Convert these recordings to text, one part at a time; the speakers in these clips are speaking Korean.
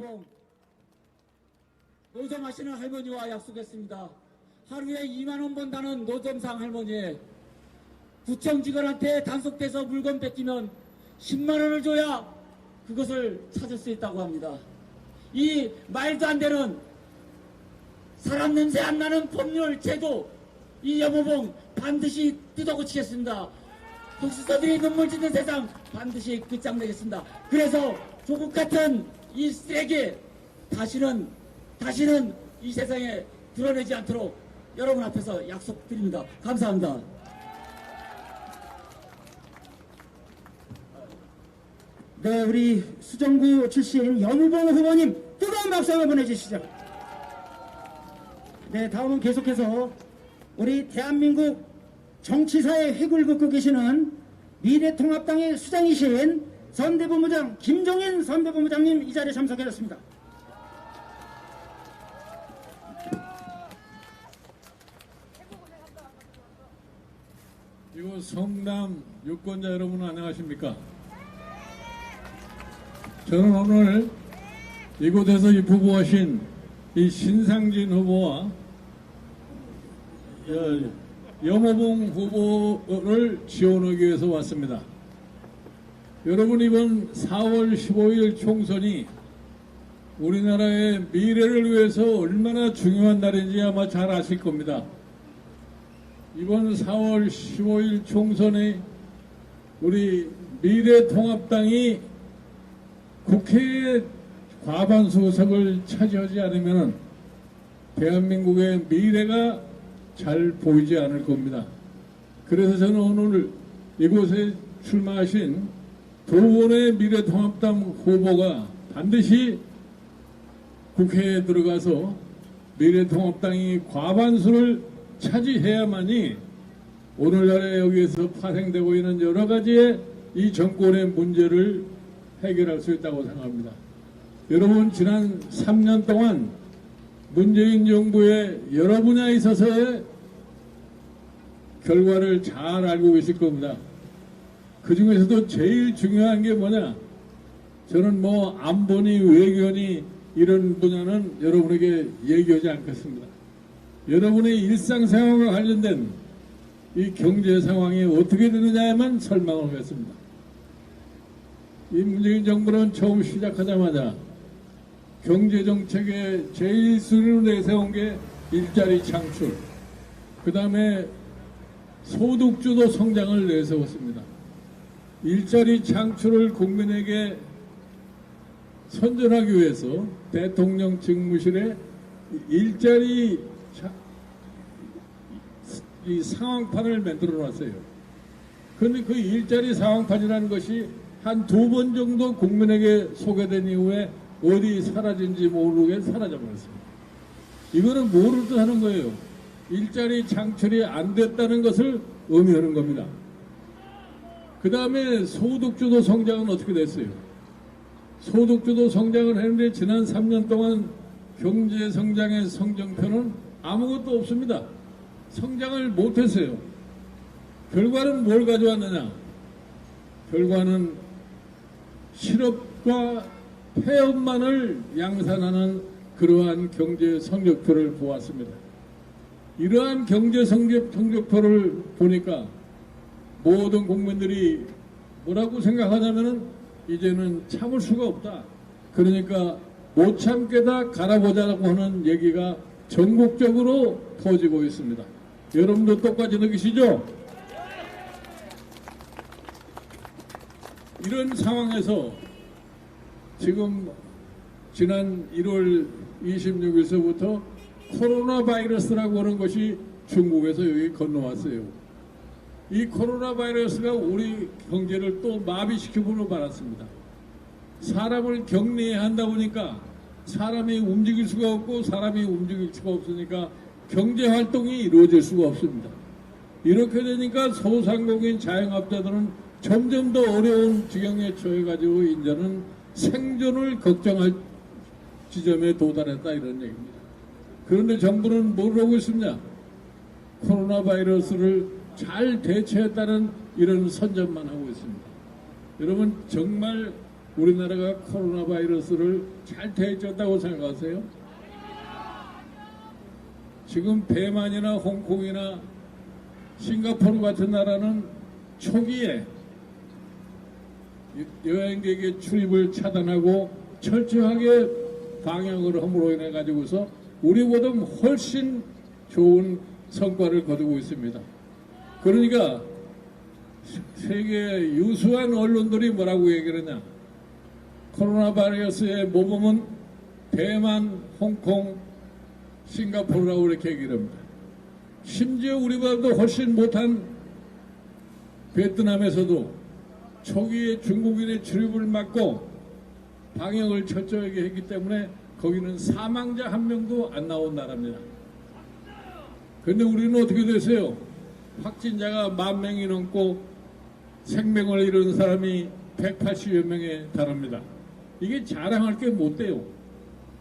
여모봉 노점하시는 할머니와 약속했습니다. 하루에 2만원 번다는 노점상 할머니에 구청 직원한테 단속돼서 물건 뺏기면 10만원을 줘야 그것을 찾을 수 있다고 합니다. 이 말도 안 되는 사람 냄새 안 나는 법률 제도, 이 여모봉 반드시 뜯어고치겠습니다. 독수서들이 눈물 짓는 세상 반드시 끝장내겠습니다. 그래서 조국 같은 이 쓰레기 다시는 이 세상에 드러내지 않도록 여러분 앞에서 약속드립니다. 감사합니다. 네, 우리 수정구 출신 여무봉 후보님 뜨거운 박수 한번 보내주시죠. 네, 다음은 계속해서 우리 대한민국 정치사의 획을 긋고 계시는 미래통합당의 수장이신 선대본부장 김종인 선대본부장님 이 자리에 참석해 주셨습니다. 이곳 성남 유권자 여러분 안녕하십니까? 저는 오늘 이곳에서 입후보하신 이 신상진 후보와 여모봉 후보를 지원하기 위해서 왔습니다. 여러분, 이번 4월 15일 총선이 우리나라의 미래를 위해서 얼마나 중요한 날인지 아마 잘 아실 겁니다. 이번 4월 15일 총선에 우리 미래통합당이 국회의 과반수 의석을 차지하지 않으면 대한민국의 미래가 잘 보이지 않을 겁니다. 그래서 저는 오늘 이곳에 출마하신 두 분의 미래통합당 후보가 반드시 국회에 들어가서 미래통합당이 과반수를 차지해야만이 오늘날에 여기에서 파생되고 있는 여러 가지의 이 정권의 문제를 해결할 수 있다고 생각합니다. 여러분, 지난 3년 동안 문재인 정부의 여러 분야에 있어서의 결과를 잘 알고 계실 겁니다. 그 중에서도 제일 중요한 게 뭐냐? 저는 뭐 안보니 외교니 이런 분야는 여러분에게 얘기하지 않겠습니다. 여러분의 일상생활과 관련된 이 경제 상황이 어떻게 되느냐에만 설명을 하겠습니다. 이 문재인 정부는 처음 시작하자마자 경제정책의 제일 순위로 내세운 게 일자리 창출, 그 다음에 소득주도 성장을 내세웠습니다. 일자리 창출을 국민에게 선전하기 위해서 대통령 직무실에 일자리 이 상황판을 만들어 놨어요. 그런데 그 일자리 상황판이라는 것이 한 2번 정도 국민에게 소개된 이후에 어디 사라진지 모르게 사라져버렸습니다. 이거는 뭐를 뜻하는 거예요? 일자리 창출이 안 됐다는 것을 의미하는 겁니다. 그 다음에 소득주도 성장은 어떻게 됐어요? 소득주도 성장을 했는데 지난 3년 동안 경제성장의 성적표는 아무것도 없습니다. 성장을 못했어요. 결과는 뭘 가져왔느냐? 결과는 실업과 폐업만을 양산하는 그러한 경제 성적표를 보았습니다. 이러한 경제 성적표를 보니까 모든 국민들이 뭐라고 생각하냐면은 이제는 참을 수가 없다. 그러니까 못 참게다 갈아보자라고 하는 얘기가 전국적으로 퍼지고 있습니다. 여러분도 똑같이 느끼시죠? 이런 상황에서 지금 지난 1월 26일서부터 코로나 바이러스라고 하는 것이 중국에서 여기 건너왔어요. 이 코로나 바이러스가 우리 경제를 또 마비시켜보려 말았습니다. 사람을 격리해야 한다 보니까 사람이 움직일 수가 없고 사람이 움직일 수가 없으니까 경제활동이 이루어질 수가 없습니다. 이렇게 되니까 소상공인 자영업자들은 점점 더 어려운 지경에 처해가지고 이제는 생존을 걱정할 지점에 도달했다 이런 얘기입니다. 그런데 정부는 뭘 하고 있습니다. 코로나 바이러스를 잘 대처했다는 이런 선전만 하고 있습니다. 여러분, 정말 우리나라가 코로나 바이러스를 잘 대처했다고 생각하세요? 지금 대만이나 홍콩이나 싱가포르 같은 나라는 초기에 여행객의 출입을 차단하고 철저하게 방역을 함으로 인해 가지고서 우리보다 훨씬 좋은 성과를 거두고 있습니다. 그러니까 세계 유수한 언론들이 뭐라고 얘기를 하냐. 코로나 바이러스의 모범은 대만, 홍콩, 싱가포르라고 이렇게 얘기를 합니다. 심지어 우리보다도 훨씬 못한 베트남에서도 초기에 중국인의 출입을 막고 방역을 철저하게 했기 때문에 거기는 사망자 한 명도 안 나온 나라입니다. 그런데 우리는 어떻게 됐어요? 확진자가 10,000명이 넘고 생명을 잃은 사람이 180여 명에 달합니다. 이게 자랑할 게 못 돼요.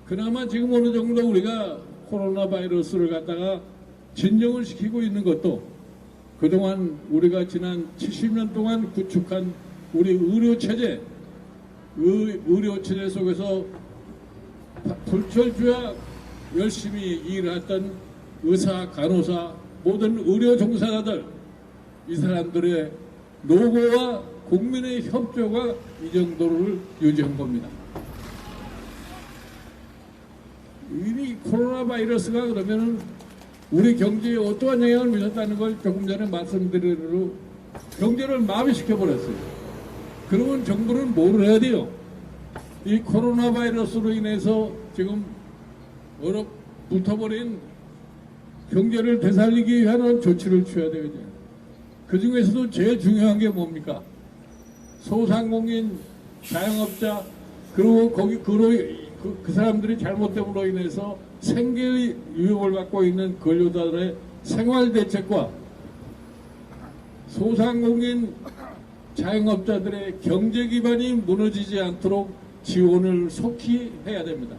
그나마 지금 어느 정도 우리가 코로나 바이러스를 갖다가 진정을 시키고 있는 것도 그동안 우리가 지난 70년 동안 구축한 우리 의료체제 속에서 불철주야 열심히 일했던 의사, 간호사, 모든 의료 종사자들, 이 사람들의 노고와 국민의 협조가 이 정도를 유지한 겁니다. 이 코로나 바이러스가 그러면은 우리 경제에 어떠한 영향을 미쳤다는 걸 조금 전에 말씀드린 대로 경제를 마비시켜버렸어요. 그러면 정부는 뭐를 해야 돼요? 이 코로나 바이러스로 인해서 지금 얼어붙어버린 경제를 되살리기 위한 조치를 취해야 되거든요. 그 중에서도 제일 중요한 게 뭡니까? 소상공인, 자영업자, 그리고 그 사람들이 잘못됨으로 인해서 생계의 위협을 받고 있는 근로자들의 생활대책과 소상공인, 자영업자들의 경제 기반이 무너지지 않도록 지원을 속히 해야 됩니다.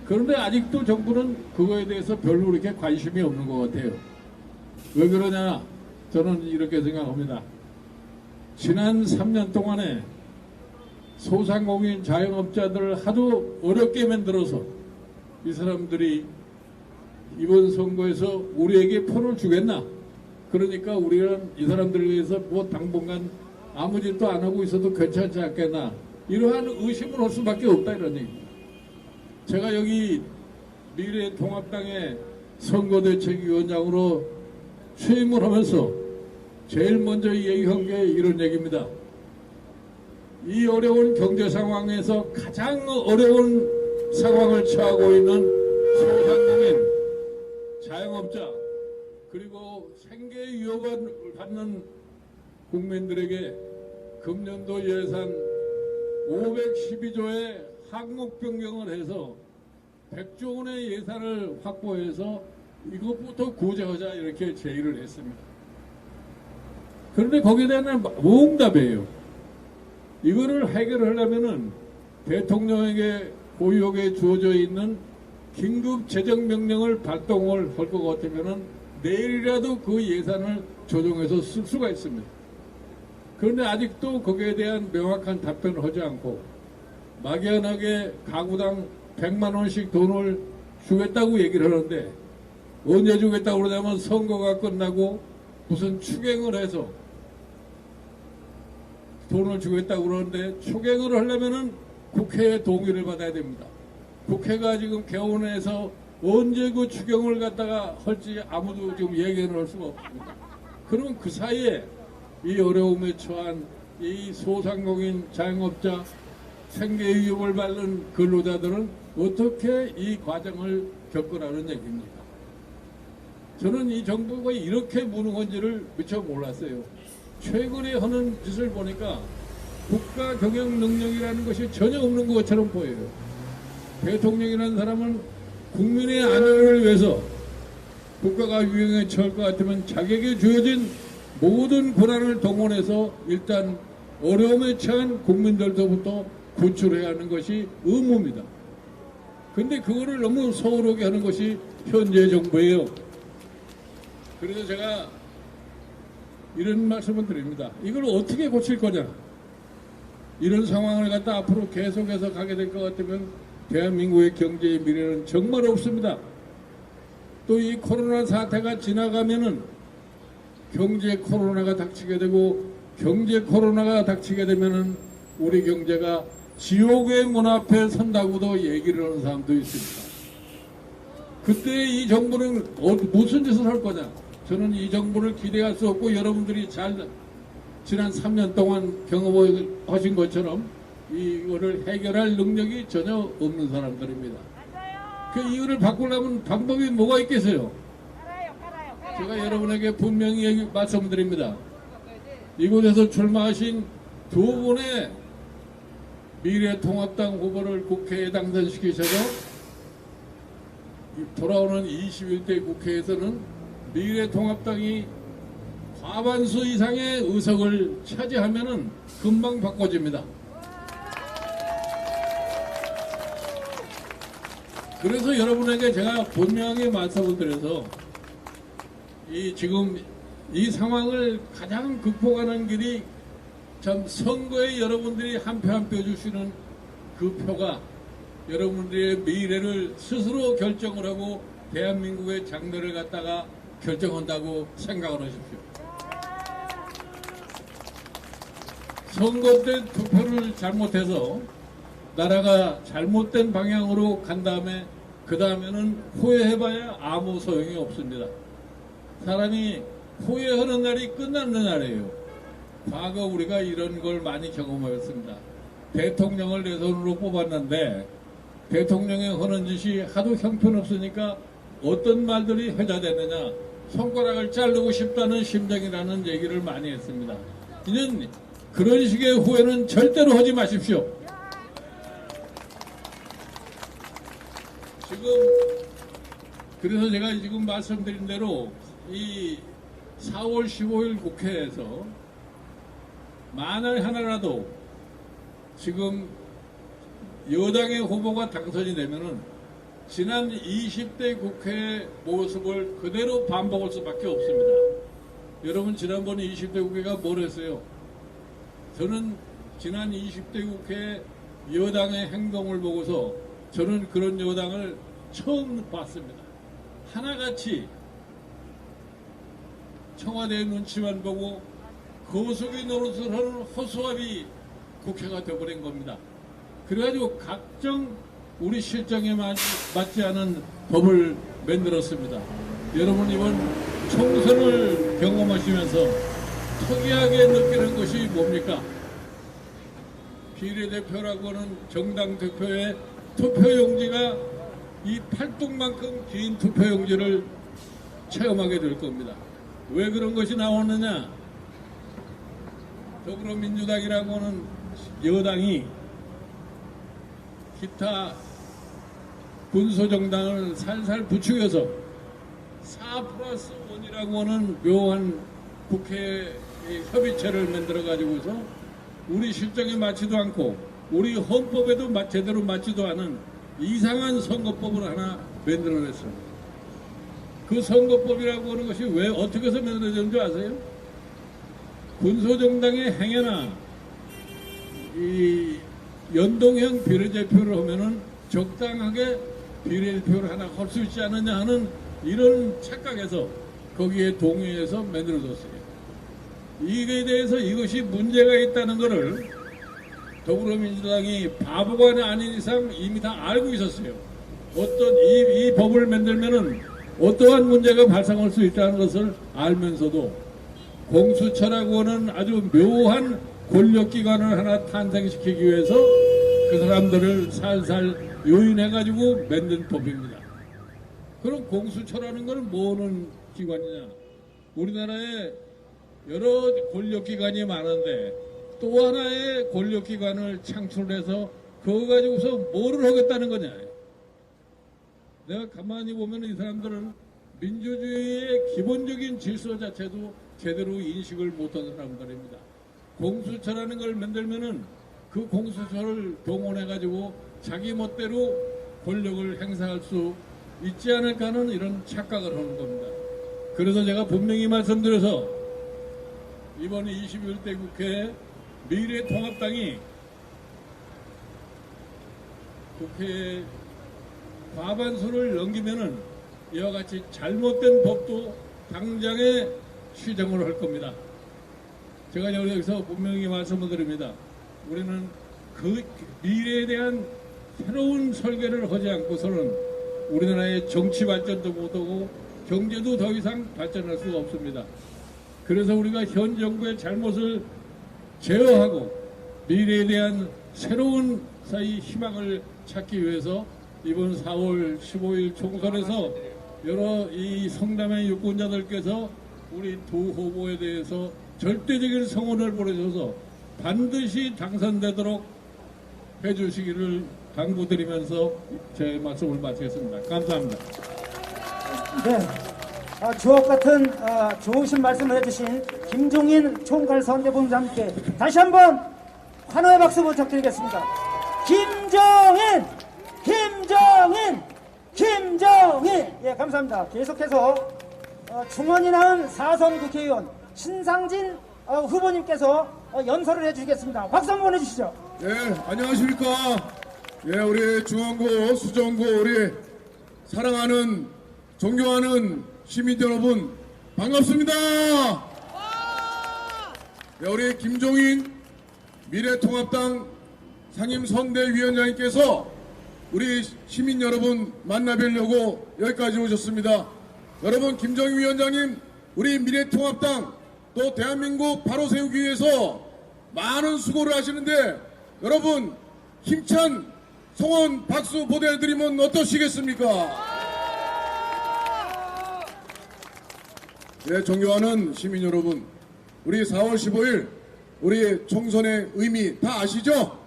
그런데 아직도 정부는 그거에 대해서 별로 그렇게 관심이 없는 것 같아요. 왜 그러냐? 저는 이렇게 생각합니다. 지난 3년 동안에 소상공인 자영업자들을 하도 어렵게 만들어서 이 사람들이 이번 선거에서 우리에게 표를 주겠나? 그러니까 우리는 이 사람들에 대해서 뭐 당분간 아무 짓도 안 하고 있어도 괜찮지 않겠나? 이러한 의심을 할 수밖에 없다 이런 얘기입니다. 제가 여기 미래통합당의 선거대책위원장으로 취임을 하면서 제일 먼저 얘기한 게 이런 얘기입니다. 이 어려운 경제 상황에서 가장 어려운 상황을 처하고 있는 소상공인, 자영업자, 그리고 생계 위협을 받는 국민들에게 금년도 예산 512조의 항목 변경을 해서 100조 원의 예산을 확보해서 이것부터 구제하자 이렇게 제의를 했습니다. 그런데 거기에 대한 무응답이에요. 이거를 해결하려면은 대통령에게 고유하게 주어져 있는 긴급 재정명령을 발동을 할 것 같으면은 내일이라도 그 예산을 조정해서 쓸 수가 있습니다. 그런데 아직도 거기에 대한 명확한 답변을 하지 않고 막연하게 가구당 100만 원씩 돈을 주겠다고 얘기를 하는데 언제 주겠다고 그러냐면 선거가 끝나고 무슨 추경을 해서 돈을 주겠다고 그러는데 추경을 하려면은 국회의 동의를 받아야 됩니다. 국회가 지금 개원해서 언제 그 추경을 갖다가 할지 아무도 지금 얘기를 할 수가 없습니다. 그러면 그 사이에 이 어려움에 처한 이 소상공인, 자영업자, 생계 위협을 받는 근로자들은 어떻게 이 과정을 겪으라는 얘기입니까? 저는 이 정부가 이렇게 무능한지를 미처 몰랐어요. 최근에 하는 짓을 보니까 국가 경영 능력이라는 것이 전혀 없는 것처럼 보여요. 대통령이라는 사람은 국민의 안녕을 위해서 국가가 위험에 처할 것 같으면 자기에게 주어진 모든 권한을 동원해서 일단 어려움에 처한 국민들로부터 구출해야 하는 것이 의무입니다. 그런데 그거를 너무 소홀하게 하는 것이 현재 정부예요. 그래서 제가 이런 말씀을 드립니다. 이걸 어떻게 고칠 거냐? 이런 상황을 갖다 앞으로 계속해서 가게 될 것 같으면 대한민국의 경제의 미래는 정말 없습니다. 또 이 코로나 사태가 지나가면은 경제 코로나가 닥치게 되고 경제 코로나가 닥치게 되면은 우리 경제가 지옥의 문 앞에 선다고도 얘기를 하는 사람도 있습니다. 그때 이 정부는 무슨 짓을 할 거냐? 저는 이 정부를 기대할 수 없고 여러분들이 지난 3년 동안 경험하신 것처럼 이거를 해결할 능력이 전혀 없는 사람들입니다. 그 이유를 바꾸려면 방법이 뭐가 있겠어요? 제가 여러분에게 분명히 말씀드립니다. 이곳에서 출마하신 두 분의 미래통합당 후보를 국회에 당선시키셔서 돌아오는 21대 국회에서는 미래통합당이 과반수 이상의 의석을 차지하면은 금방 바꿔집니다. 그래서 여러분에게 제가 분명히 말씀을 드려서 지금 이 상황을 가장 극복하는 길이 참 선거에 여러분들이 한 표 한 표 주시는 그 표가 여러분들의 미래를 스스로 결정을 하고 대한민국의 장래를 갖다가 결정한다고 생각을 하십시오. 선거 때 투표를 잘못해서 나라가 잘못된 방향으로 간 다음에 그 다음에는 후회해봐야 아무 소용이 없습니다. 사람이 후회하는 날이 끝나는 날이에요. 과거 우리가 이런 걸 많이 경험하였습니다. 대통령을 내 손으로 뽑았는데 대통령이 하는 짓이 하도 형편없으니까 어떤 말들이 회자되느냐, 손가락을 자르고 싶다는 심정이라는 얘기를 많이 했습니다. 이는 그런 식의 후회는 절대로 하지 마십시오. 그래서 제가 지금 말씀드린 대로 이 4월 15일 국회에서 만일 하나라도 지금 여당의 후보가 당선이 되면은 지난 20대 국회의 모습을 그대로 반복할 수밖에 없습니다. 여러분 지난번에 20대 국회가 뭘 했어요? 저는 지난 20대 국회 여당의 행동을 보고서 저는 그런 여당을 처음 봤습니다. 하나같이 청와대 눈치만 보고 거수기 노릇을 하는 허수아비 국회가 되어버린 겁니다. 그래가지고 각종 우리 실정에 맞지 않은 법을 만들었습니다. 여러분 이번 총선을 경험하시면서 특이하게 느끼는 것이 뭡니까? 비례대표라고 하는 정당 대표의 투표용지가 이 팔뚝만큼 긴 투표용지를 체험하게 될 겁니다. 왜 그런 것이 나오느냐? 더불어민주당이라고 하는 여당이 기타 군소정당을 살살 부추겨서 4+1이라고 하는 묘한 국회 협의체를 만들어가지고서 우리 실정에 맞지도 않고 우리 헌법에도 제대로 맞지도 않은 이상한 선거법을 하나 만들어냈습니다. 그 선거법이라고 하는 것이 왜 어떻게 해서 만들어졌는지 아세요? 군소정당의 행여나 이 연동형 비례대표를 하면은 적당하게 비례대표를 하나 할 수 있지 않느냐 하는 이런 착각에서 거기에 동의해서 만들어졌어요. 이에 대해서 이것이 문제가 있다는 것을 더불어민주당이 바보가 아닌 이상 이미 다 알고 있었어요. 어떤 이 법을 만들면은 어떠한 문제가 발생할 수 있다는 것을 알면서도 공수처라고 하는 아주 묘한 권력기관을 하나 탄생시키기 위해서 그 사람들을 살살 요인해가지고 만든 법입니다. 그럼 공수처라는 것은 뭐는 기관이냐? 우리나라에 여러 권력기관이 많은데 또 하나의 권력기관을 창출해서 그거 가지고서 뭐를 하겠다는 거냐? 내가 가만히 보면 이 사람들은 민주주의의 기본적인 질서 자체도 제대로 인식을 못한 사람들입니다. 공수처라는 걸 만들면은 그 공수처를 동원해가지고 자기 멋대로 권력을 행사할 수 있지 않을까 하는 이런 착각을 하는 겁니다. 그래서 제가 분명히 말씀드려서 이번 21대 국회에 미래통합당이 국회에 과반수를 넘기면은 이와 같이 잘못된 법도 당장에 시정을 할 겁니다. 제가 여기서 분명히 말씀을 드립니다. 우리는 그 미래에 대한 새로운 설계를 하지 않고서는 우리나라의 정치 발전도 못하고 경제도 더 이상 발전할 수가 없습니다. 그래서 우리가 현 정부의 잘못을 제어하고 미래에 대한 새로운 희망을 찾기 위해서 이번 4월 15일 총선에서 여러 이 성남의 유권자들께서 우리 두 후보에 대해서 절대적인 성원을 보내셔서 반드시 당선되도록 해주시기를 당부드리면서 제 말씀을 마치겠습니다. 감사합니다. 네, 주옥 같은 좋으신 말씀을 해주신 김종인 총괄 선대본부장님께 다시 한번 환호의 박수 부탁드리겠습니다. 김종인! 예, 감사합니다. 계속해서 중원이 낳은 4선 국회의원 신상진 후보님께서 연설을 해주시겠습니다. 박수 한번 보내주시죠. 예, 안녕하십니까. 예, 우리 중원구, 수정구, 우리 사랑하는, 존경하는 시민 여러분, 반갑습니다. 예, 우리 김종인 미래통합당 상임선대위원장님께서 우리 시민 여러분 만나뵈려고 여기까지 오셨습니다. 여러분, 김종인 위원장님, 우리 미래통합당 또 대한민국 바로 세우기 위해서 많은 수고를 하시는데 여러분 힘찬 성원 박수 보내드리면 어떠시겠습니까? 네, 존경하는 시민 여러분, 우리 4월 15일 우리 총선의 의미 다 아시죠?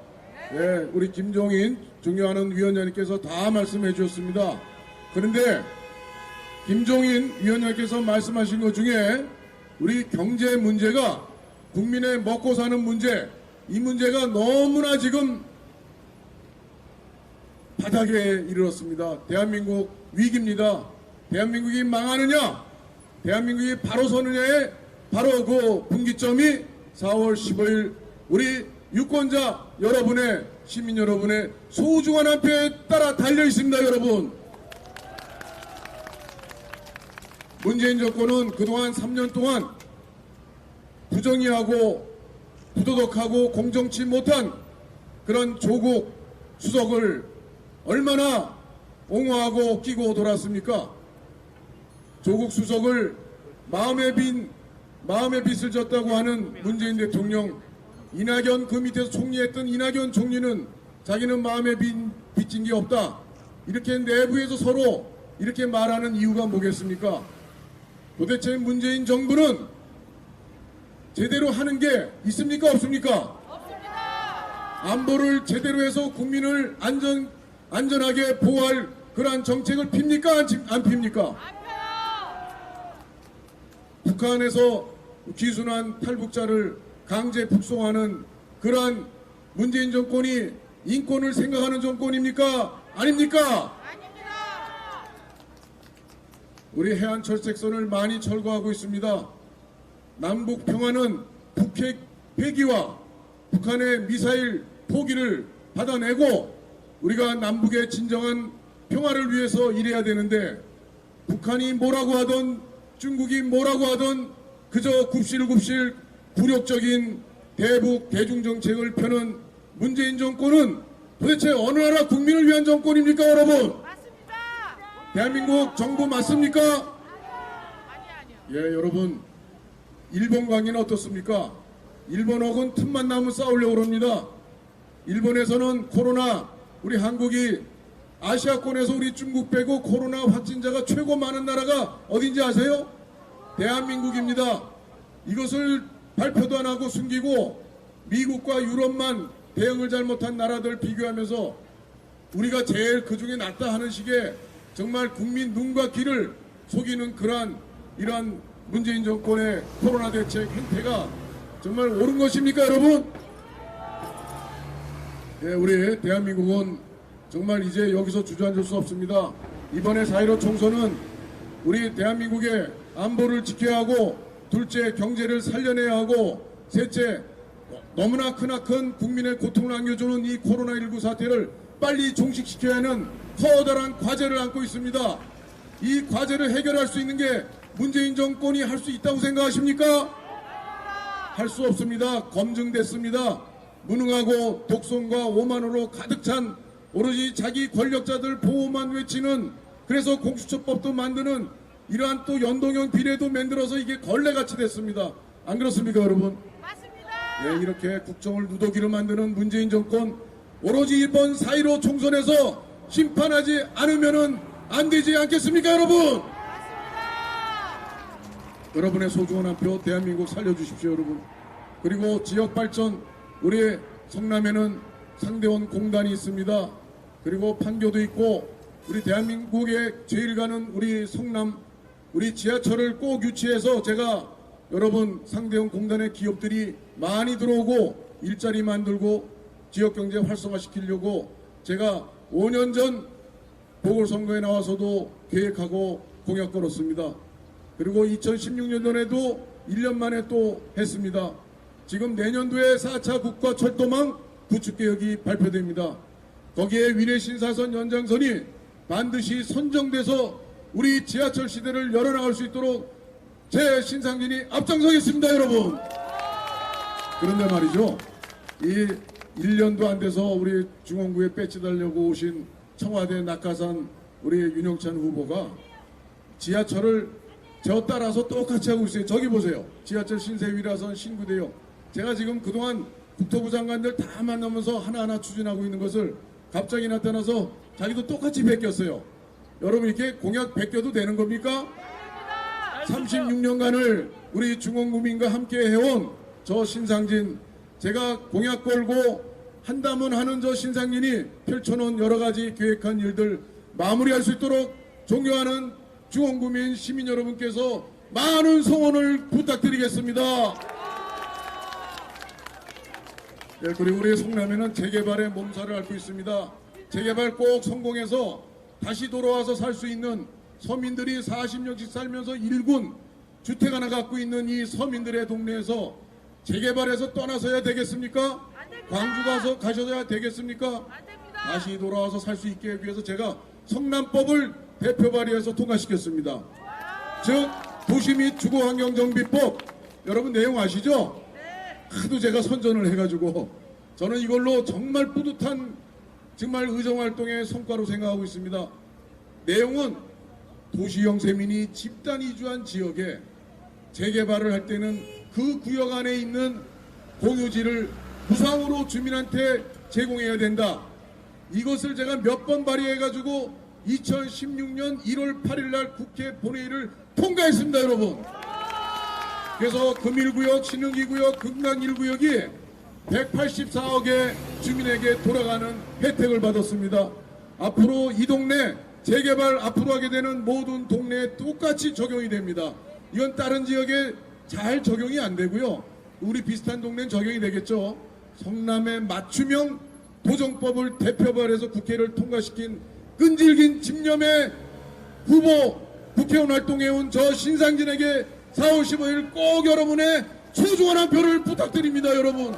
네, 우리 김종인 존경하는 위원장님께서 다 말씀해 주셨습니다. 그런데 김종인 위원장님께서 말씀하신 것 중에 우리 경제 문제가 국민의 먹고 사는 문제, 이 문제가 너무나 지금 바닥에 이르렀습니다. 대한민국 위기입니다. 대한민국이 망하느냐, 대한민국이 바로 서느냐에 바로 그 분기점이 4월 15일 우리 유권자 여러분의, 시민 여러분의 소중한 한 표에 따라 달려 있습니다. 여러분, 문재인 정권은 그동안 3년 동안 부정의하고 부도덕하고 공정치 못한 그런 조국 수석을 얼마나 옹호하고 끼고 돌았습니까? 조국 수석을 마음의 빚을 졌다고 하는 문재인 대통령, 이낙연 그 밑에서 총리했던 이낙연 총리는 자기는 마음에 빚진 게 없다, 이렇게 내부에서 서로 이렇게 말하는 이유가 뭐겠습니까? 도대체 문재인 정부는 제대로 하는 게 있습니까? 없습니까? 없습니다. 안보를 제대로 해서 국민을 안전하게 보호할 그러한 정책을 핍니까? 안 핍니까? 안 펴요. 북한에서 귀순한 탈북자를 강제 북송하는 그러한 문재인 정권이 인권을 생각하는 정권입니까? 아닙니까? 우리 해안 철책선을 많이 철거하고 있습니다. 남북 평화는 북핵 폐기와 북한의 미사일 포기를 받아내고 우리가 남북의 진정한 평화를 위해서 일해야 되는데, 북한이 뭐라고 하던 중국이 뭐라고 하던 그저 굽실굽실 굴욕적인 대북 대중정책을 펴는 문재인 정권은 도대체 어느 나라 국민을 위한 정권입니까? 여러분, 대한민국 정부 맞습니까? 예, 여러분, 일본 관계는 어떻습니까? 일본하고는 틈만 나면 싸우려고 합니다. 일본에서는 코로나, 우리 한국이 아시아권에서 우리 중국 빼고 코로나 확진자가 최고 많은 나라가 어딘지 아세요? 대한민국입니다. 이것을 발표도 안 하고 숨기고 미국과 유럽만 대응을 잘못한 나라들 비교하면서 우리가 제일 그중에 낫다 하는 식의 정말 국민 눈과 귀를 속이는 이러한 문재인 정권의 코로나 대책 행태가 정말 옳은 것입니까, 여러분? 예, 우리 대한민국은 정말 이제 여기서 주저앉을 수 없습니다. 이번에 4.15 총선은 우리 대한민국의 안보를 지켜야 하고, 둘째 경제를 살려내야 하고, 셋째 너무나 크나큰 국민의 고통을 안겨주는 이 코로나19 사태를 빨리 종식시켜야 하는 커다란 과제를 안고 있습니다. 이 과제를 해결할 수 있는 게 문재인 정권이 할 수 있다고 생각하십니까? 할 수 없습니다. 검증됐습니다. 무능하고 독선과 오만으로 가득 찬 오로지 자기 권력자들 보호만 외치는, 그래서 공수처법도 만드는 이러한 또 연동형 비례도 만들어서 이게 걸레같이 됐습니다. 안 그렇습니까, 여러분? 맞습니다. 네, 이렇게 국정을 누더기로 만드는 문재인 정권, 오로지 이번 4.15 총선에서 심판하지 않으면은 안 되지 않겠습니까, 여러분? 여러분의 소중한 한 표 대한민국 살려주십시오, 여러분. 그리고 지역 발전, 우리 성남에는 상대원 공단이 있습니다. 그리고 판교도 있고, 우리 대한민국에 제일 가는 우리 성남, 우리 지하철을 꼭 유치해서 제가 여러분 상대원 공단의 기업들이 많이 들어오고 일자리 만들고 지역경제 활성화시키려고 제가 5년 전 보궐선거에 나와서도 계획하고 공약 걸었습니다. 그리고 2016년도에도 1년 만에 또 했습니다. 지금 내년도에 4차 국가철도망 구축계획이 발표됩니다. 거기에 위례신사선 연장선이 반드시 선정돼서 우리 지하철 시대를 열어나갈 수 있도록 제 신상진이 앞장서겠습니다, 여러분. 그런데 말이죠, 이 1년도 안 돼서 우리 중원구에 배치달려고 오신 청와대 낙하산 우리 윤영찬 후보가 지하철을 저 따라서 똑같이 하고 있어요. 저기 보세요. 지하철 신세위라선 신구대요. 제가 지금 그동안 국토부 장관들 다 만나면서 하나하나 추진하고 있는 것을 갑자기 나타나서 자기도 똑같이 베꼈어요. 여러분, 이렇게 공약 베껴도 되는 겁니까? 36년간을 우리 중원구민과 함께 해온 저 신상진, 제가 공약 걸고 한다면 하는 저 신상진이 펼쳐놓은 여러 가지 계획한 일들 마무리할 수 있도록 존경하는 중원구민 시민 여러분께서 많은 성원을 부탁드리겠습니다. 네, 그리고 우리 성남에는 재개발의 몸살을 앓고 있습니다. 재개발 꼭 성공해서 다시 돌아와서 살 수 있는, 서민들이 40년씩 살면서 1군 주택 하나 갖고 있는 이 서민들의 동네에서 재개발해서 떠나서야 되겠습니까? 광주 가서 가셔야 되겠습니까? 다시 돌아와서 살 수 있게 하기 위해서 제가 성남법을 대표 발의해서 통과시켰습니다. 즉 도시 및 주거환경정비법, 여러분 내용 아시죠? 하도 제가 선전을 해가지고 저는 이걸로 정말 뿌듯한 정말 의정활동의 성과로 생각하고 있습니다. 내용은 도시형 세민이 집단 이주한 지역에 재개발을 할 때는 그 구역 안에 있는 공유지를 무상으로 주민한테 제공해야 된다. 이것을 제가 몇 번 발의해가지고 2016년 1월 8일 날 국회 본회의를 통과했습니다, 여러분. 그래서 금일구역, 신흥기구역, 금강 1구역이 184억의 주민에게 돌아가는 혜택을 받았습니다. 앞으로 이 동네 재개발 앞으로 하게 되는 모든 동네에 똑같이 적용이 됩니다. 이건 다른 지역에 잘 적용이 안 되고요. 우리 비슷한 동네는 적용이 되겠죠. 성남의 맞춤형 도정법을 대표 발의해서 국회를 통과시킨 끈질긴 집념의 후보 국회의원 활동해온 저 신상진에게 4월 15일 꼭 여러분의 소중한 한 표를 부탁드립니다. 여러분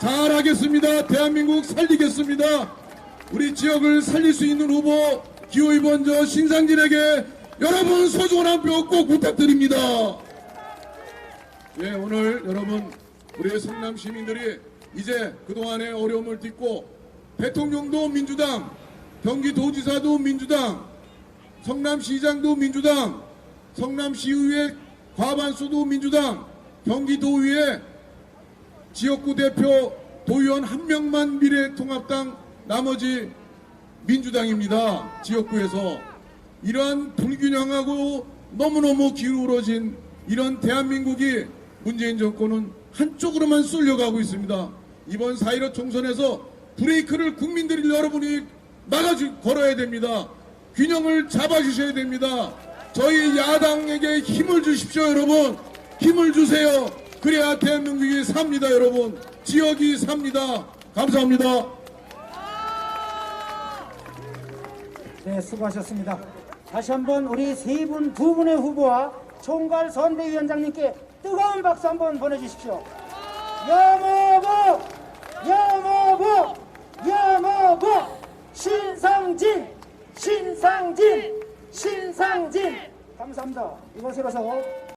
잘하겠습니다. 대한민국 살리겠습니다. 우리 지역을 살릴 수 있는 후보 기호이번 저 신상진에게 여러분 소중한 한 표 꼭 부탁드립니다. 예, 오늘 여러분 우리 성남 시민들이 이제 그동안의 어려움을 딛고 대통령도 민주당, 경기도지사도 민주당, 성남시장도 민주당, 성남시의회 과반수도 민주당, 경기도의회 지역구 대표 도의원 한 명만 미래통합당, 나머지 민주당입니다. 지역구에서 이러한 불균형하고 너무너무 기울어진 이런 대한민국이 문재인 정권은 한쪽으로만 쏠려가고 있습니다. 이번 4.15 총선에서 브레이크를 국민들이 여러분이 걸어야 됩니다. 균형을 잡아주셔야 됩니다. 저희 야당에게 힘을 주십시오, 여러분. 힘을 주세요. 그래야 대한민국이 삽니다, 여러분. 지역이 삽니다. 감사합니다. 네, 수고하셨습니다. 다시 한번 우리 두 분의 후보와 총괄 선대위원장님께 뜨거운 박수 한번 보내주십시오. 여모부! 여모부! 여모부! 신상진 감사합니다. 이곳으로서